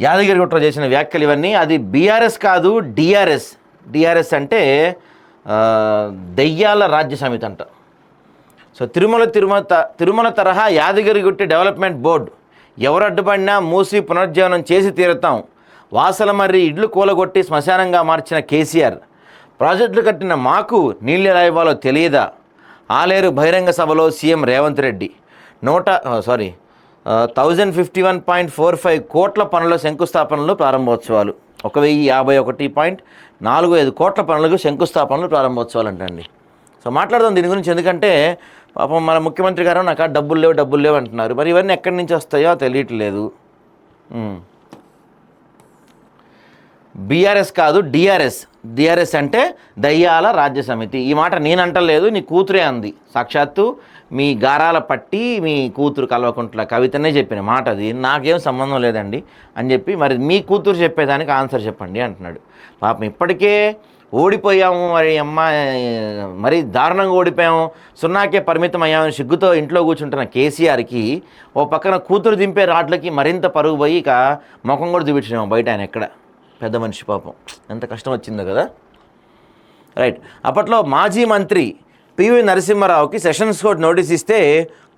యాదగిరిగుట్టలో చేసిన వ్యాఖ్యలు ఇవన్నీ. అది బీఆర్ఎస్ కాదు, డిఆర్ఎస్. డిఆర్ఎస్ అంటే దెయ్యాల రాజ్య సమితి అంట. సో తిరుమల తరహా యాదగిరిగుట్ట డెవలప్మెంట్ బోర్డు ఎవరు అడ్డుపడినా మూసి పునర్జీవనం చేసి తీరుతాం. వాసలమర్రి ఇడ్లు కూలగొట్టి శ్మశానంగా మార్చిన కేసీఆర్. ప్రాజెక్టులు కట్టిన మాకు నీళ్ళు ఎలా ఇవ్వాలో తెలియదా? ఆలేరు బహిరంగ సభలో సీఎం రేవంత్ రెడ్డి 1051.45 కోట్ల పనుల శంకుస్థాపనలు ప్రారంభోత్సవాలు. 1051.45 కోట్ల పనులకు శంకుస్థాపనలు ప్రారంభోత్సవాలు అంటండి. సో మాట్లాడదాం దీని గురించి. ఎందుకంటే పాపం మన ముఖ్యమంత్రి గారు నాకు డబ్బులు లేవు అంటున్నారు. మరి ఇవన్నీ ఎక్కడి నుంచి వస్తాయో తెలియట్లేదు. బీఆర్ఎస్ కాదు, డిఆర్ఎస్. డిఆర్ఎస్ అంటే దయ్యాల రాజ్య సమితి. ఈ మాట నేనంటలేదు, నీ కూతురే అంది. సాక్షాత్తు మీ గారాల పట్టి మీ కూతురు కల్వకుంట్ల కవితనే చెప్పిన మాట అది. నాకేం సంబంధం లేదండి అని చెప్పి, మరి మీ కూతురు చెప్పేదానికి ఆన్సర్ చెప్పండి అంటున్నాడు. పాపం ఇప్పటికే ఓడిపోయాము, మరి దారుణంగా ఓడిపోయాము, సున్నాకే పరిమితం అయ్యామని సిగ్గుతో ఇంట్లో కూర్చుంటున్న కేసీఆర్కి ఓ పక్కన కూతురు దింపే రాట్లకి మరింత పరుగు పోయి ఇక ముఖం కూడా చూపించాము బయట. ఆయన ఎక్కడ పెద్ద మనిషి పాపం, ఎంత కష్టం వచ్చిందో కదా. రైట్. అప్పట్లో మాజీ మంత్రి పివి నరసింహారావుకి సెషన్స్ కోర్టు నోటీస్ ఇస్తే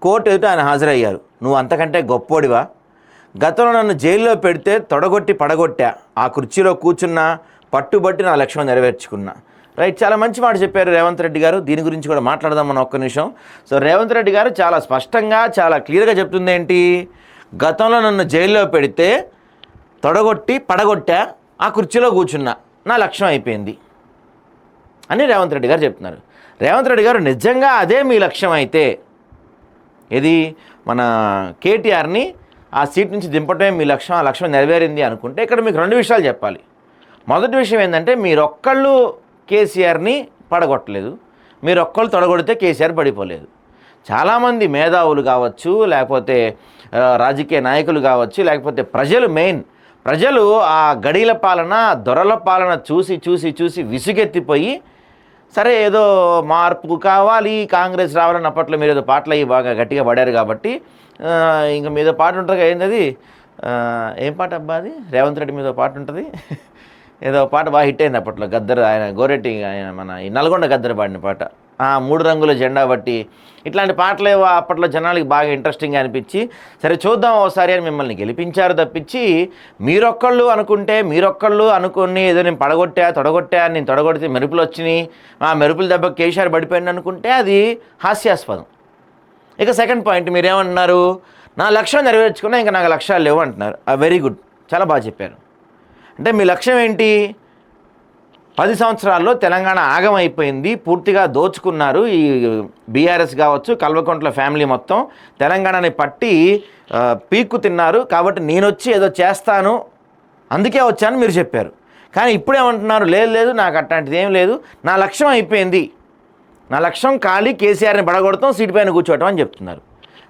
కోర్టు ఎదుట ఆయన హాజరయ్యారు. నువ్వు అంతకంటే గొప్పోడివా? గతంలో నన్ను జైల్లో పెడితే తొడగొట్టి పడగొట్టా, ఆ కుర్చీలో కూర్చున్నా, పట్టుబట్టి నా లక్ష్యం నెరవేర్చుకున్నా. రైట్. చాలా మంచి మాట చెప్పారు రేవంత్ రెడ్డి గారు. దీని గురించి కూడా మాట్లాడదాం మనం ఒక్క నిమిషం. సో రేవంత్ రెడ్డి గారు చాలా స్పష్టంగా చాలా క్లియర్గా చెప్తుంది ఏంటి? గతంలో నన్ను జైల్లో పెడితే తొడగొట్టి పడగొట్టా, ఆ కుర్చీలో కూర్చున్నా, నా లక్ష్యం అయిపోయింది అని రేవంత్ రెడ్డి గారు చెప్తున్నారు. రేవంత్ రెడ్డి గారు నిజంగా అదే మీ లక్ష్యం అయితే, ఇది మన కేటీఆర్ని ఆ సీట్ నుంచి దింపటమే మీ లక్ష్యం, ఆ లక్ష్యం నెరవేరింది అనుకుంటే ఇక్కడ మీకు రెండు విషయాలు చెప్పాలి. మొదటి విషయం ఏంటంటే మీరొక్కళ్ళు కేసీఆర్ని పడగొట్టలేదు, మీరొక్కళ్ళు తొడగొడితే కేసీఆర్ పడిపోలేదు. చాలామంది మేధావులు కావచ్చు, లేకపోతే రాజకీయ నాయకులు కావచ్చు, లేకపోతే ప్రజలు ఆ గడీల పాలన, దొరల పాలన చూసి చూసి చూసి విసుగెత్తిపోయి, సరే ఏదో మార్పు కావాలి, కాంగ్రెస్ రావాలని అప్పట్లో మీరు ఏదో పాటలు అయ్యి బాగా గట్టిగా పడారు కాబట్టి ఇంకా మీద పాట ఉంటుంది. ఏంటది, ఏం పాట అబ్బా అది? రేవంత్ రెడ్డి మీద పాట ఉంటుంది, ఏదో పాట బాగా హిట్ అయింది అప్పట్లో. గద్దర్, ఆయన గోరెట్టి, ఆయన మన ఈ నల్గొండ గద్దర్ పాడిన పాట, 3 రంగుల జెండా బట్టి. ఇట్లాంటి పాటలు అప్పట్లో జనాలకి బాగా ఇంట్రెస్టింగ్గా అనిపించి, సరే చూద్దాం ఒకసారి అని మిమ్మల్ని గెలిపించారు తప్పించి, మీరొక్కళ్ళు అనుకుని ఏదో నేను తొడగొట్టా, నేను తొడగొడితే మెరుపులు వచ్చినాయి, ఆ మెరుపుల దెబ్బ కేసీఆర్ పడిపోయింది అనుకుంటే అది హాస్యాస్పదం. ఇక సెకండ్ పాయింట్ మీరేమంటున్నారు? నా లక్ష్యం నెరవేర్చుకున్నా, ఇంకా నాకు లక్ష్యాలు లేవు అంటున్నారు. వెరీ గుడ్, చాలా బాగా చెప్పారు. అంటే మీ లక్ష్యం ఏంటి? 10 సంవత్సరాల్లో తెలంగాణ ఆగమైపోయింది, పూర్తిగా దోచుకున్నారు ఈ బీఆర్ఎస్ కావచ్చు, కల్వకుంట్ల ఫ్యామిలీ మొత్తం తెలంగాణని పట్టి పీక్కు తిన్నారు. కాబట్టి నేను వచ్చి ఏదో చేస్తాను, అందుకే వచ్చాను మీరు చెప్పారు. కానీ ఇప్పుడేమంటున్నారు? లేదు నాకు అట్లాంటిది ఏం లేదు, నా లక్ష్యం అయిపోయింది, నా లక్ష్యం ఖాళీ కేసీఆర్ని పడగొడతాం, సీటు పైన కూర్చోవటం అని చెప్తున్నారు.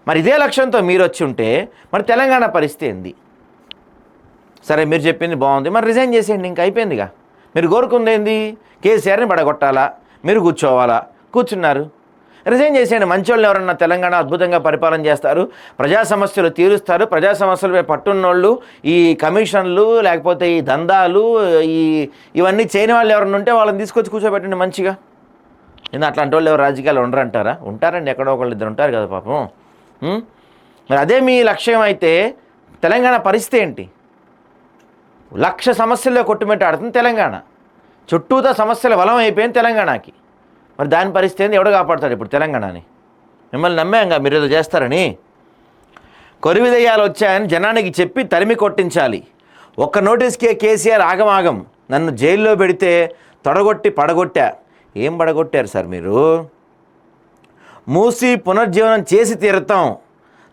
మరి ఇదే లక్ష్యంతో మీరు వచ్చి ఉంటే మరి తెలంగాణ పరిస్థితి ఏంది? సరే మీరు చెప్పింది బాగుంది, మరి రిజైన్ చేసేయండి, ఇంకా అయిపోయిందిగా. మీరు కోరుకుంది ఏంది? కేసీఆర్ని పడగొట్టాలా, మీరు కూర్చున్నారు, రిజైన్ చేసేయండి. మంచోళ్ళు ఎవరన్నా తెలంగాణ అద్భుతంగా పరిపాలన చేస్తారు, ప్రజా సమస్యలు తీరుస్తారు, ప్రజా సమస్యలపై పట్టున్నోళ్ళు, ఈ కమిషన్లు లేకపోతే ఈ దందాలు ఇవన్నీ చేయని వాళ్ళు ఎవరన్నా ఉంటే వాళ్ళని తీసుకొచ్చి కూర్చోబెట్టండి మంచిగా. అట్లాంటి వాళ్ళు ఎవరు రాజకీయాలు ఉండరంటారా? ఉంటారండి, ఎక్కడో ఒకళ్ళు ఇద్దరు ఉంటారు కదా పాపం. మరి అదే మీ లక్ష్యం అయితే తెలంగాణ పరిస్థితి ఏంటి? 1,00,000 సమస్యల్లో కొట్టుమిట్టాడుతుంది తెలంగాణ, చుట్టూతో సమస్యల వలం అయిపోయింది తెలంగాణకి. మరి దాని పరిస్థితి ఏంది? ఎవడు కాపాడుతాడు ఇప్పుడు తెలంగాణని? మిమ్మల్ని నమ్మాంగా మీరు ఏదో చేస్తారని. కొరివిదయ్యాలు వచ్చాయని జనానికి చెప్పి తరిమి కొట్టించాలి. ఒక్క నోటీస్కే కేసీఆర్ ఆగమాగం, నన్ను జైల్లో పెడితే తొడగొట్టి పడగొట్టా. ఏం పడగొట్టారు సార్ మీరు? మూసి పునర్జీవనం చేసి తీరుతాం,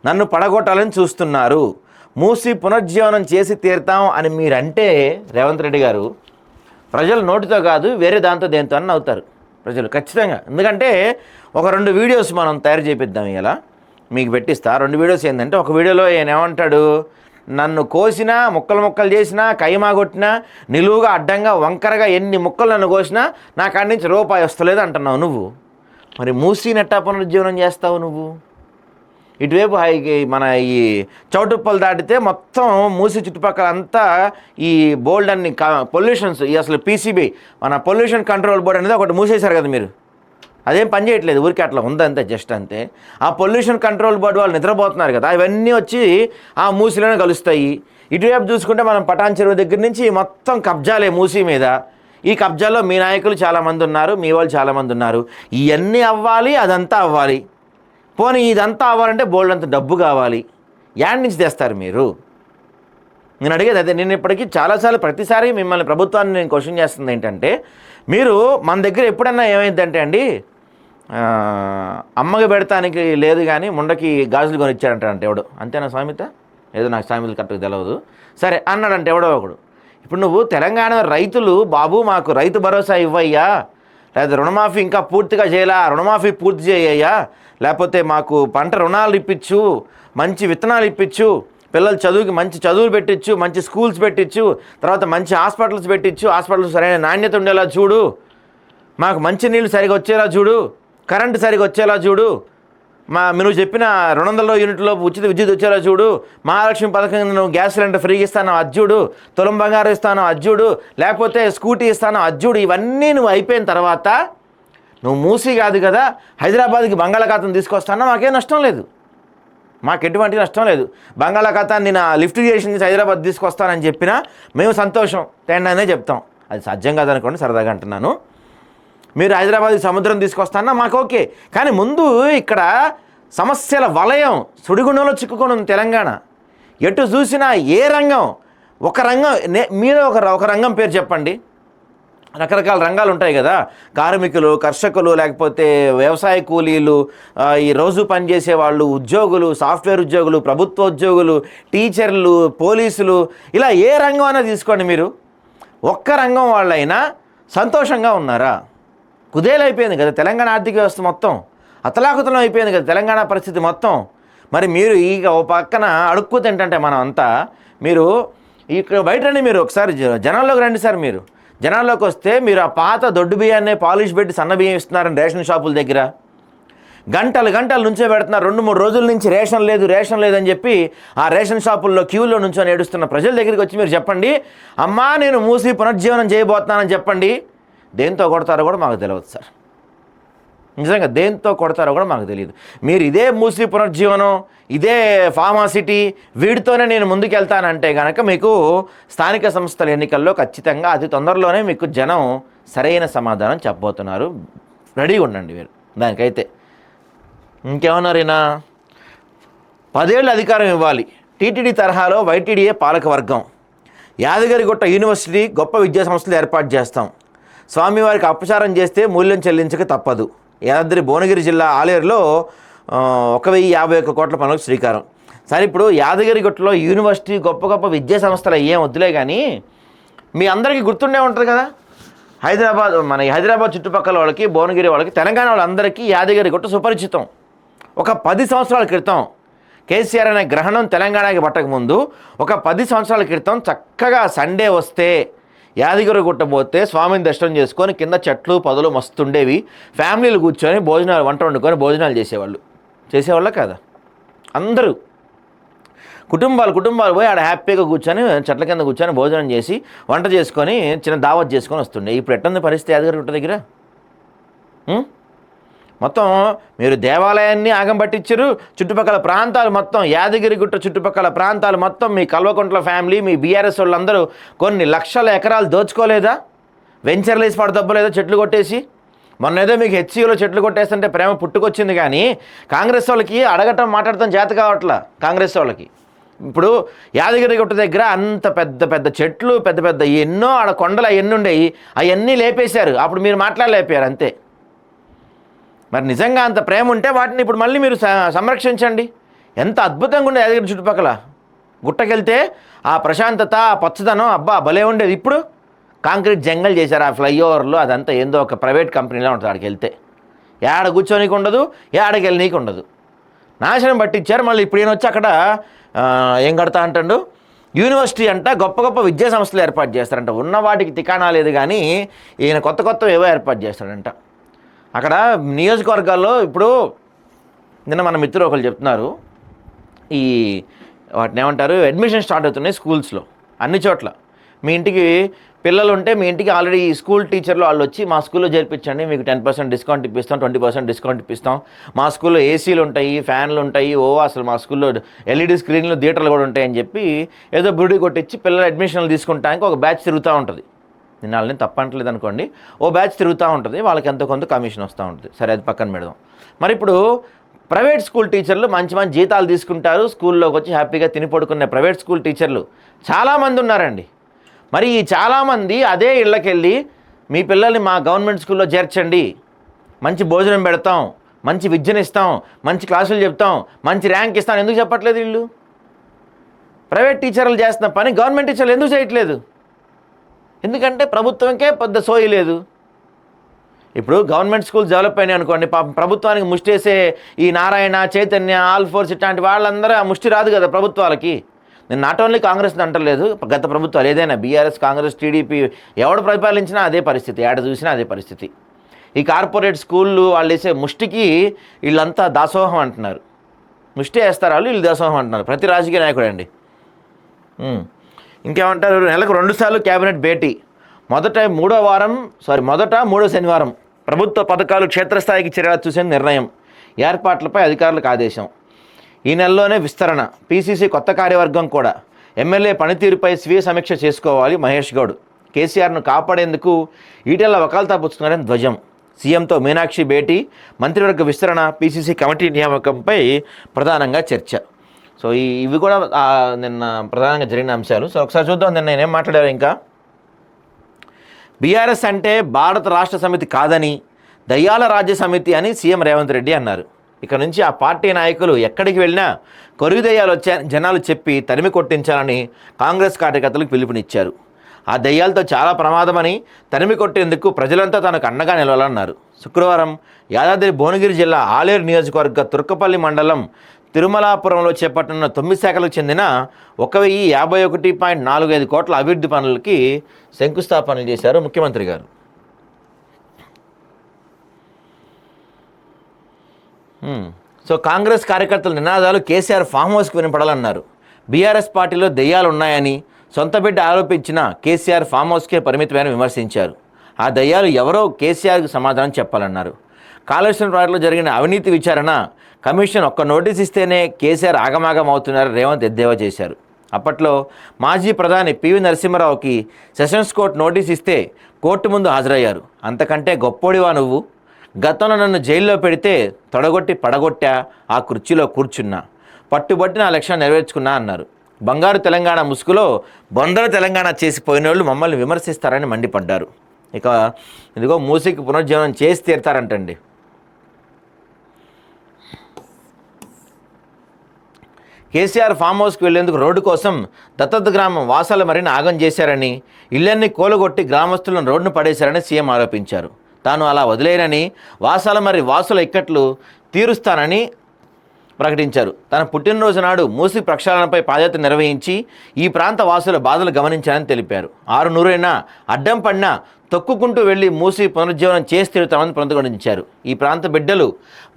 నన్ను పడగొట్టాలని చూస్తున్నారు. మూసి పునర్జీవనం చేసి తీరుతాం అని మీరంటే రేవంత్ రెడ్డి గారు, ప్రజలు నోటితో కాదు వేరే దేంతో అని అవుతారు ప్రజలు ఖచ్చితంగా. ఎందుకంటే ఒక 2 వీడియోస్ మనం తయారు చేపిద్దాం, ఇలా మీకు పెట్టిస్తా. 2 వీడియోస్ ఏంటంటే, ఒక వీడియోలో ఆయన ఏమంటాడు, నన్ను కోసినా, ముక్కలు చేసినా, కైమా కొట్టినా, నిలువుగా అడ్డంగా వంకరగా ఎన్ని ముక్కలు నన్ను కోసినా నా కాడి నుంచి రూపాయి వస్తలేదు అంటున్నావు నువ్వు. మరి మూసి నెట్టా పునరుజ్జీవనం చేస్తావు నువ్వు? ఇటువైపు మన ఈ చౌటుప్పలు దాటితే మొత్తం మూసి చుట్టుపక్కల అంతా ఈ బోల్డ్ అన్ని పొల్యూషన్స్, అసలు పీసీబీ మన పొల్యూషన్ కంట్రోల్ బోర్డ్ అనేది ఒకటి మూసేశారు కదా మీరు, అదేం పని చేయట్లేదు, ఊరికి అట్లా ఉందంతే, జస్ట్ అంతే. ఆ పొల్యూషన్ కంట్రోల్ బోర్డు వాళ్ళు నిద్రపోతున్నారు కదా, ఇవన్నీ వచ్చి ఆ మూసిలోనే కలుస్తాయి. ఇటువైపు చూసుకుంటే మనం పటాన్ చెరువు దగ్గర నుంచి మొత్తం కబ్జాలే మూసి మీద. ఈ కబ్జాల్లో మీ నాయకులు చాలామంది ఉన్నారు, మీ వాళ్ళు చాలామంది ఉన్నారు. ఇవన్నీ అవ్వాలి, అదంతా అవ్వాలి. పోనీ ఇదంతా అవ్వాలంటే బోల్డ్ అంత డబ్బు కావాలి, యాడ్ నుంచి తెస్తారు మీరు? నేను అడిగేది అదే. నేను ఇప్పటికీ చాలాసార్లు ప్రతిసారి మిమ్మల్ని ప్రభుత్వాన్ని నేను క్వశ్చన్ చేస్తుంది ఏంటంటే, మీరు మన దగ్గర ఎప్పుడన్నా ఏమైందంటే అండి, అమ్మకి పెడతానికి లేదు కానీ ముండకి గాజులు కొనిచ్చారంటే ఎవడు, అంతేనా సామెత? ఏదో నాకు సామెతలు కరెక్ట్గా తెలియదు, సరే అన్నాడంటే ఎవడో ఒకడు. ఇప్పుడు నువ్వు తెలంగాణ రైతులు, బాబు మాకు రైతు భరోసా ఇవ్వయ్యా, లేదా రుణమాఫీ ఇంకా పూర్తిగా చేయాలా, రుణమాఫీ పూర్తి చేయయ్యా, లేకపోతే మాకు పంట రుణాలు ఇప్పించు, మంచి విత్తనాలు ఇప్పించు, పిల్లల చదువుకి మంచి చదువులు పెట్టించు, మంచి స్కూల్స్ పెట్టించు, తర్వాత మంచి హాస్పిటల్స్ పెట్టించు, హాస్పిటల్స్ సరైన నాణ్యత ఉండేలా చూడు, మాకు మంచి నీళ్ళు సరిగా వచ్చేలా చూడు, కరెంటు సరిగా వచ్చేలా చూడు, నువ్వు చెప్పిన 200 యూనిట్లో ఉచిత విద్యుత్ వచ్చేలా చూడు, మహాలక్ష్మి పథకం నువ్వు గ్యాస్ సిలిండర్ ఫ్రీగా ఇస్తాను అజ్జుడు, తులం బంగారం ఇస్తాను అజ్జుడు, లేకపోతే స్కూటీ ఇస్తాను అజ్జుడు. ఇవన్నీ నువ్వు అయిపోయిన తర్వాత నువ్వు మూసి కాదు కదా హైదరాబాద్కి బంగాళాఖాతం తీసుకొస్తానో మాకేం నష్టం లేదు, మాకు ఎటువంటి నష్టం లేదు. బంగాళాఖాతాన్ని నా లిఫ్ట్ చేసి హైదరాబాద్ తీసుకొస్తానని చెప్పినా మేము సంతోషం తేండనే చెప్తాం. అది సాధ్యం కాదనుకోండి, సరదాగా అంటున్నాను. మీరు హైదరాబాద్కి సముద్రం తీసుకొస్తానా మాకు ఓకే, కానీ ముందు ఇక్కడ సమస్యల వలయం సుడిగుండంలో చిక్కుకొని ఉంది తెలంగాణ. ఎటు చూసినా ఏ రంగం, ఒక రంగం మీరు ఒక రంగం పేరు చెప్పండి. రకరకాల రంగాలు ఉంటాయి కదా, కార్మికులు, కర్షకులు, లేకపోతే వ్యవసాయ కూలీలు, ఈ రోజు పనిచేసే వాళ్ళు, ఉద్యోగులు, సాఫ్ట్వేర్ ఉద్యోగులు, ప్రభుత్వ ఉద్యోగులు, టీచర్లు, పోలీసులు, ఇలా ఏ రంగం అయినా తీసుకోండి. మీరు ఒక్క రంగం వాళ్ళైనా సంతోషంగా ఉన్నారా? కుదేలైపోయింది కదా తెలంగాణ ఆర్థిక వ్యవస్థ, మొత్తం అతలాకుతలం అయిపోయింది కదా తెలంగాణ పరిస్థితి మొత్తం. మరి మీరు ఇక ఓ పక్కన అడుక్కు తింటే మనం అంతా, మీరు ఇక్కడ బయట రండి, మీరు ఒకసారి జనాల్లోకి రండి సార్. మీరు జనాల్లోకి వస్తే మీరు ఆ పాత దొడ్డు బియ్యాన్నే పాలిష్ పెట్టి సన్న బియ్యం ఇస్తున్నారని రేషన్ షాపుల దగ్గర గంటలు నుంచో పెడుతున్నారు. 2-3 రోజుల నుంచి రేషన్ లేదని చెప్పి ఆ రేషన్ షాపుల్లో క్యూలో నుంచొని ఏడుస్తున్న ప్రజల దగ్గరికి వచ్చి మీరు చెప్పండి, అమ్మా నేను మూసి పునర్జీవనం చేయబోతున్నానని చెప్పండి. దేంతో కొడతారో కూడా మాకు తెలియదు సార్, నిజంగా దేంతో కొడతారో కూడా మాకు తెలియదు. మీరు ఇదే మూసి పునర్జీవనం, ఇదే ఫార్మాసిటీ, వీటితోనే నేను ముందుకెళ్తానంటే కనుక మీకు స్థానిక సంస్థల ఎన్నికల్లో ఖచ్చితంగా అతి తొందరలోనే మీకు జనం సరైన సమాధానం చెప్పబోతున్నారు. రెడీగా ఉండండి మీరు దానికైతే. ఇంకేమన్నారైనా 10 ఏళ్ళు అధికారం ఇవ్వాలి, టీటీడీ తరహాలో వైటీడీఏ పాలకవర్గం, యాదగిరిగుట్ట యూనివర్సిటీ గొప్ప విద్యా సంస్థలు ఏర్పాటు చేస్తాం, స్వామివారికి అపచారం చేస్తే మూల్యం చెల్లించక తప్పదు, యాదాద్రి భువనగిరి జిల్లా ఆలేరులో 1,051 కోట్ల పనులకు శ్రీకారం. సరే, ఇప్పుడు యాదగిరిగుట్టలో యూనివర్సిటీ గొప్ప విద్యా సంస్థలు ఏం వద్దులే కానీ మీ అందరికీ గుర్తుండే ఉంటుంది కదా, హైదరాబాద్ చుట్టుపక్కల వాళ్ళకి, భువనగిరి వాళ్ళకి, తెలంగాణ వాళ్ళందరికీ యాదగిరిగుట్ట సుపరిచితం. ఒక 10 సంవత్సరాల క్రితం కేసీఆర్ అనే గ్రహణం తెలంగాణకి పట్టకముందు ఒక 10 సంవత్సరాల క్రితం చక్కగా సండే వస్తే యాదగిరిగుట్ట పోతే స్వామిని దర్శనం చేసుకొని కింద చెట్లు పొదలు మస్తుండేవి, ఫ్యామిలీలు కూర్చొని భోజనాలు, వంట వండుకొని భోజనాలు చేసేవాళ్ళ కదా. అందరూ కుటుంబాలు పోయి ఆడ హ్యాపీగా కూర్చొని చెట్ల కింద కూర్చొని భోజనం చేసి వంట చేసుకొని చిన్న దావత్ చేసుకొని వస్తుండే. ఇప్పుడు ఎట్టుంది పరిస్థితి యాదగిరిగుట్ట దగ్గర? మొత్తం మీరు దేవాలయాన్ని ఆగం పట్టించారు, చుట్టుపక్కల ప్రాంతాలు మొత్తం, యాదగిరిగుట్ట చుట్టుపక్కల ప్రాంతాలు మొత్తం మీ కల్వకుంట్ల ఫ్యామిలీ, మీ బీఆర్ఎస్ వాళ్ళందరూ కొన్ని లక్షల ఎకరాలు దోచుకోలేదా? వెంచర్లు వేసి పడదబ్బలేదా చెట్లు కొట్టేసి? మొన్న ఏదో మీకు హెచ్సీలో చెట్లు కొట్టేస్తుంటే ప్రేమ పుట్టుకొచ్చింది, కానీ కాంగ్రెస్ వాళ్ళకి అడగటం మాట్లాడటం చేత కావట్లా కాంగ్రెస్ వాళ్ళకి. ఇప్పుడు యాదగిరిగుట్ట దగ్గర అంత పెద్ద చెట్లు, పెద్ద ఎన్నో ఆడ కొండలు అవన్నీ ఉండేవి, అవన్నీ లేపేశారు. అప్పుడు మీరు మాట్లాడలేపారు అంతే. మరి నిజంగా అంత ప్రేమ ఉంటే వాటిని ఇప్పుడు మళ్ళీ మీరు సంరక్షించండి. ఎంత అద్భుతంగా ఉండే యాదగిరి చుట్టుపక్కల, గుట్టకెళ్తే ఆ ప్రశాంతత, ఆ పచ్చదనం, అబ్బా భలే ఉండేది. ఇప్పుడు కాంక్రీట్ జంగల్ చేశారు ఆ ఫ్లైఓవర్లో, అదంతా ఏందో ఒక ప్రైవేట్ కంపెనీలో ఉంటుంది. ఆడికి వెళ్తే ఏడ కూర్చోనీకి ఉండదు, ఏడకి వెళ్ళనీకి ఉండదు, నాశనం పట్టించారు. మళ్ళీ ఇప్పుడు ఈయన వచ్చి అక్కడ ఏం కడతా అంటాడు, యూనివర్సిటీ అంట, గొప్ప విద్యా సంస్థలు ఏర్పాటు చేస్తారంట. ఉన్న వాటికి తికాణా లేదు, కానీ ఈయన కొత్త ఏవో ఏర్పాటు చేస్తాడంట అక్కడ నియోజకవర్గాల్లో. ఇప్పుడు నిన్న మన మిత్రులు ఒకరు చెప్తున్నారు, ఈ వాటిని ఏమంటారు అడ్మిషన్ స్టార్ట్ అవుతున్నాయి స్కూల్స్లో అన్ని చోట్ల. మీ ఇంటికి పిల్లలు ఉంటే మీ ఇంటికి ఆల్రెడీ స్కూల్ టీచర్లు వాళ్ళు వచ్చి మా స్కూల్లో చేర్పించండి, మీకు 10% డిస్కౌంట్ ఇప్పిస్తాం, 20% డిస్కౌంట్ ఇప్పిస్తాం, మా స్కూల్లో ఏసీలు ఉంటాయి, ఫ్యాన్లు ఉంటాయి, అసలు మా స్కూల్లో ఎల్ఈడి స్క్రీన్లు థియేటర్లు కూడా ఉంటాయని చెప్పి ఏదో బుడి కొట్టించి పిల్లల అడ్మిషన్లు తీసుకుంటానికి ఒక బ్యాచ్ తిరుగుతూ ఉంటుంది. నేను వాళ్ళని తప్పంటలేదు అనుకోండి, ఓ బ్యాచ్ తిరుగుతూ ఉంటుంది, వాళ్ళకి ఎంతో కొంత కమిషన్ వస్తూ ఉంటుంది. సరే అది పక్కన పెడదాం. మరి ఇప్పుడు ప్రైవేట్ స్కూల్ టీచర్లు మంచి మంచి జీతాలు తీసుకుంటారు, స్కూల్లోకి వచ్చి హ్యాపీగా తిని పడుకునే ప్రైవేట్ స్కూల్ టీచర్లు చాలామంది ఉన్నారండి. మరి ఈ చాలామంది అదే ఇళ్ళకెళ్ళి మీ పిల్లల్ని మా గవర్నమెంట్ స్కూల్లో చేర్చండి, మంచి భోజనం పెడతాం, మంచి విద్యనిస్తాం, మంచి క్లాసులు చెప్తాం, మంచి ర్యాంక్ ఇస్తాం ఎందుకు చెప్పట్లేదు వీళ్ళు? ప్రైవేట్ టీచర్లు చేస్తున్న పని గవర్నమెంట్ టీచర్లు ఎందుకు చేయట్లేదు? ఎందుకంటే ప్రభుత్వంకే పెద్ద సోయి లేదు. ఇప్పుడు గవర్నమెంట్ స్కూల్స్ డెవలప్ అయినాయి అనుకోండి, ప్రభుత్వానికి ముష్టేసే ఈ నారాయణ, చైతన్య, ఆల్ ఫోర్స్ ఇట్లాంటి వాళ్ళందరూ ఆ ముష్టి రాదు కదా ప్రభుత్వాలకి. నేను నాట్ ఓన్లీ కాంగ్రెస్ అంటలేదు, గత ప్రభుత్వాలు ఏదైనా బీఆర్ఎస్, కాంగ్రెస్, టీడీపీ ఎవడు పరిపాలించినా అదే పరిస్థితి, ఏడ చూసినా అదే పరిస్థితి. ఈ కార్పొరేట్ స్కూళ్ళు వాళ్ళు వేసే ముష్టికి వీళ్ళంతా దాసోహం అంటున్నారు. ముష్టి వేస్తారు వాళ్ళు, వీళ్ళు దాసోహం అంటున్నారు. ప్రతి రాజకీయ నాయకుడు అండి. ఇంకేమంటారు, నెలకు 2 సార్లు క్యాబినెట్ భేటీ, మొదట మూడో శనివారం ప్రభుత్వ పథకాలు క్షేత్రస్థాయికి చేరేలా చూసే నిర్ణయం, ఏర్పాట్లపై అధికారులకు ఆదేశం. ఈ నెలలోనే విస్తరణ, పీసీసీ కొత్త కార్యవర్గం కూడా, ఎమ్మెల్యే పనితీరుపై స్వీయ సమీక్ష చేసుకోవాలి మహేష్ గౌడ్, కేసీఆర్ను కాపాడేందుకు ఈటెల వకాల్తా పుచ్చుకున్నారని ధ్వజం, సీఎంతో మీనాక్షి భేటీ, మంత్రివర్గ విస్తరణ, పీసీసీ కమిటీ నియామకంపై ప్రధానంగా చర్చ. సో ఇవి కూడా నిన్న ప్రధానంగా జరిగిన అంశాలు. సో ఒకసారి చూద్దాం నిన్న నేనేం మాట్లాడారు. ఇంకా బీఆర్ఎస్ అంటే భారత రాష్ట్ర సమితి కాదని దయ్యాల రాజ్య సమితి అని సీఎం రేవంత్ రెడ్డి అన్నారు. ఇక నుంచి ఆ పార్టీ నాయకులు ఎక్కడికి వెళ్ళినా కొరుగు దయ్యాలు వచ్చాయని జనాలు చెప్పి తరిమి కొట్టించాలని కాంగ్రెస్ కార్యకర్తలకు పిలుపునిచ్చారు. ఆ దయ్యాలతో చాలా ప్రమాదమని, తరిమి కొట్టేందుకు ప్రజలంతా తనకు అండగా నిలవాలన్నారు. శుక్రవారం యాదాద్రి భువనగిరి జిల్లా ఆలేరు నియోజకవర్గ తుర్కపల్లి మండలం తిరుమలాపురంలో చేపట్టిన 9 శాఖలకు చెందిన 1051.45 కోట్ల అభివృద్ధి పనులకి శంకుస్థాపనలు చేశారు ముఖ్యమంత్రి గారు. సో కాంగ్రెస్ కార్యకర్తల నినాదాలు కేసీఆర్ ఫామ్ హౌస్కి వినపడాలన్నారు. బీఆర్ఎస్ పార్టీలో దెయ్యాలు ఉన్నాయని సొంత బిడ్డ ఆరోపించిన కేసీఆర్ ఫామ్ హౌస్కే పరిమితమైన విమర్శించారు. ఆ దయ్యాలు ఎవరో కేసీఆర్కి సమాధానం చెప్పాలన్నారు. కాళేశ్వరం ప్రాజెక్టులో జరిగిన అవినీతి విచారణ కమిషన్ ఒక్క నోటీస్ ఇస్తేనే కేసీఆర్ ఆగమాగం అవుతున్నారని రేవంత్ ఎద్దేవా చేశారు. అప్పట్లో మాజీ ప్రధాని పివి నరసింహారావుకి సెషన్స్ కోర్టు నోటీస్ ఇస్తే కోర్టు ముందు హాజరయ్యారు. అంతకంటే గొప్పోడివా నువ్వు? గతంలో నన్ను జైల్లో పెడితే తొడగొట్టి పడగొట్టా, ఆ కుర్చీలో కూర్చున్నా, పట్టుబట్టి నా లక్ష్యాన్ని నెరవేర్చుకున్నా అన్నారు. బంగారు తెలంగాణ ముసుగులో బొందర తెలంగాణ చేసిపోయిన వాళ్ళు మమ్మల్ని విమర్శిస్తారని మండిపడ్డారు. ఇక ఇదిగో మూసీకి పునరుజ్జీవనం చేసి తీరుతారంటండి. కేసీఆర్ ఫామ్ హౌస్కి వెళ్లేందుకు రోడ్డు కోసం దత్తత గ్రామం వాసాల మరిని ఆగం చేశారని, ఇళ్లన్నీ కూలగొట్టి గ్రామస్తులను రోడ్డును పడేశారని సీఎం ఆరోపించారు. తాను అలా వదిలేనని, వాసాల మరి వాసుల ఇక్కట్లు తీరుస్తానని ప్రకటించారు. తన పుట్టినరోజు నాడు మూసి ప్రక్షాళనపై పాదయాత్ర నిర్వహించి ఈ ప్రాంత వాసుల బాధలు గమనించానని తెలిపారు. 6 నూరైనా అడ్డం పడినా తొక్కుకుంటూ వెళ్లి మూసి పునరుజ్జీవనం చేసి తీరుతామని ప్రతిఘటించారు. ఈ ప్రాంత బిడ్డలు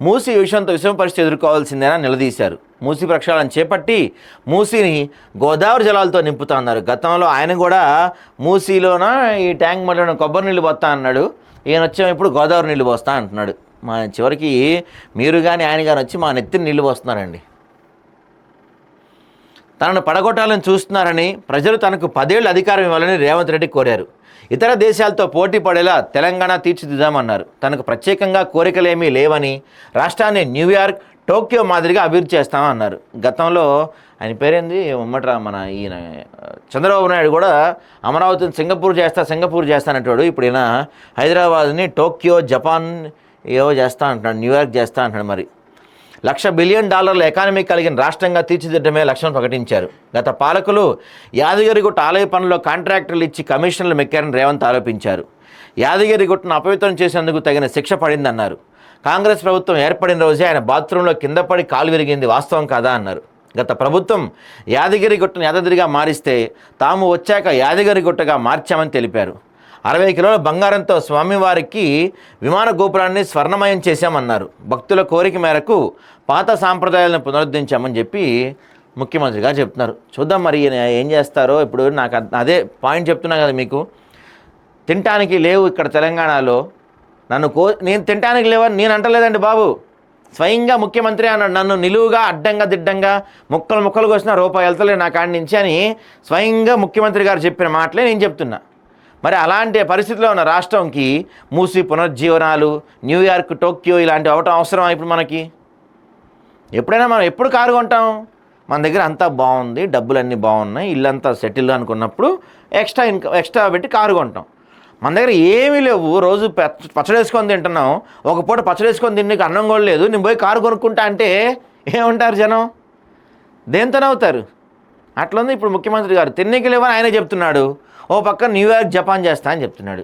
మూసి విషయంతో విషమ పరిస్థితి ఎదుర్కోవాల్సిందేనా నిలదీశారు. మూసి ప్రక్షాళన చేపట్టి మూసిని గోదావరి జలాలతో నింపుతా అన్నారు. గతంలో ఆయన కూడా మూసిలోన ఈ ట్యాంక్ మధ్యలో కొబ్బరి నీళ్ళు పోస్తా అన్నాడు. ఈయన వచ్చాము ఇప్పుడు గోదావరి నీళ్ళు పోస్తా అంటున్నాడు. మా చివరికి మీరు కానీ ఆయన కానీ వచ్చి మా నెత్తిని నీళ్ళు పోస్తున్నారండి. తనను పడగొట్టాలని చూస్తున్నారని, ప్రజలు తనకు 10 ఏళ్ళు అధికారం ఇవ్వాలని రేవంత్ రెడ్డి కోరారు. ఇతర దేశాలతో పోటీ పడేలా తెలంగాణ తీర్చిదిద్దామన్నారు. తనకు ప్రత్యేకంగా కోరికలేమీ లేవని, రాష్ట్రాన్ని న్యూయార్క్, టోక్యో మాదిరిగా అభివృద్ధి చేస్తామన్నారు. గతంలో ఆయన పేరేంది మన ఈయన చంద్రబాబు నాయుడు కూడా అమరావతిని సింగపూర్ చేస్తానంటాడు. ఇప్పుడు ఈయన హైదరాబాద్ని టోక్యో, జపాన్ ఏవో చేస్తా అంటున్నాడు, న్యూయార్క్ చేస్తా అంటున్నాడు. మరి $1,00,000 బిలియన్ ఎకానమీ కలిగిన రాష్ట్రంగా తీర్చిదిద్దడమే లక్ష్యం ప్రకటించారు. గత పాలకులు యాదగిరిగుట్ట ఆలయ పనుల్లో కాంట్రాక్టర్లు ఇచ్చి కమిషన్లు మెక్కారని రేవంత్ ఆరోపించారు. యాదగిరిగుట్టను అపవిత్రం చేసేందుకు తగిన శిక్ష పడిందన్నారు. కాంగ్రెస్ ప్రభుత్వం ఏర్పడిన రోజే ఆయన బాత్రూంలో కింద పడి కాలు విరిగింది వాస్తవం కాదా అన్నారు. గత ప్రభుత్వం యాదగిరిగుట్టను యాదాద్రిగా మారిస్తే తాము వచ్చాక యాదగిరిగుట్టగా మార్చామని తెలిపారు. 60 కిలోల బంగారంతో స్వామివారికి విమాన గోపురాన్ని స్వర్ణమయం చేశామన్నారు. భక్తుల కోరిక మేరకు పాత సాంప్రదాయాలను పునరుద్ధరించామని చెప్పి ముఖ్యమంత్రి గారు చెప్తున్నారు. చూద్దాం మరి ఈయన ఏం చేస్తారో. ఇప్పుడు నాకు అదే పాయింట్ చెప్తున్నా కదా మీకు, తినటానికి లేవు ఇక్కడ తెలంగాణలో. నేను తినటానికి లేవని నేను అంటలేదండి బాబు, స్వయంగా ముఖ్యమంత్రి అన్నాడు. నన్ను నిలువుగా అడ్డంగా దిడ్డంగా ముక్కలు కోసిన రూపాయి వెళ్తలే నా కాడి నుంచి అని స్వయంగా ముఖ్యమంత్రి గారు చెప్పిన మాటలే నేను చెప్తున్నా. మరి అలాంటి పరిస్థితిలో ఉన్న రాష్ట్రంకి మూసి పునరుజ్జీవనాలు, న్యూయార్క్, టోక్యో ఇలాంటివి అవటం అవసరం. ఇప్పుడు మనకి ఎప్పుడైనా మనం ఎప్పుడు కారు కొంటాం? మన దగ్గర అంతా బాగుంది, డబ్బులన్నీ బాగున్నాయి, ఇల్లంతా సెటిల్ అనుకున్నప్పుడు ఎక్స్ట్రా పెట్టి కారు కొంటాం. మన దగ్గర ఏమీ లేవు, రోజు పచ్చడి వేసుకొని తింటున్నాం, ఒక పూట పచ్చడి వేసుకొని తిండి అన్నం కూడా లేదు, నేను పోయి కారు కొనుక్కుంటా అంటే ఏమంటారు జనం? దేంతోనవుతారు? అట్లుంది ఇప్పుడు ముఖ్యమంత్రి గారు. తిన్నికి లేవని ఆయనే చెప్తున్నాడు, ఓ పక్క న్యూయార్క్, జపాన్ చేస్తా అని చెప్తున్నాడు.